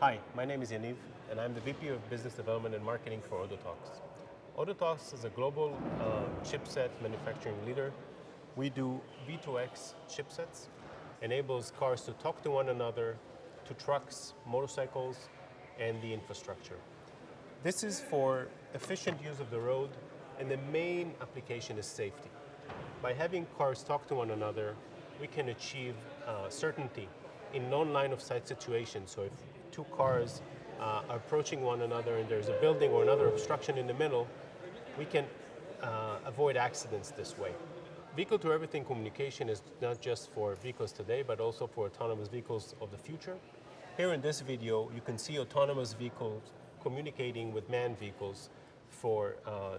Hi, my name is Yaniv, and I'm the VP of Business Development and Marketing for Autotalks. Autotalks is a global chipset manufacturing leader. We do V2X chipsets, enables cars to talk to one another, to trucks, motorcycles, and the infrastructure. This is for efficient use of the road, and the main application is safety. By having cars talk to one another, we can achieve certainty in non-line of sight situations. So if two cars are approaching one another and there's a building or another obstruction in the middle, we can avoid accidents this way. Vehicle-to-everything communication is not just for vehicles today, but also for autonomous vehicles of the future. Here in this video, you can see autonomous vehicles communicating with manned vehicles for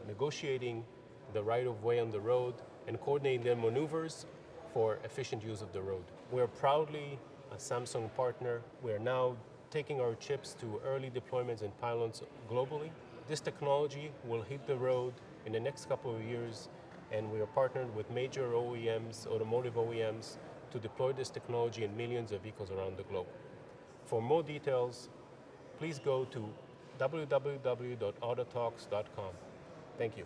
negotiating the right-of-way on the road and coordinating their maneuvers for efficient use of the road. We're proudly a Samsung partner. We are now taking our chips to early deployments and pilots globally. This technology will hit the road in the next couple of years, and we are partnered with major OEMs, automotive OEMs, to deploy this technology in millions of vehicles around the globe. For more details, please go to www.autotalks.com. Thank you.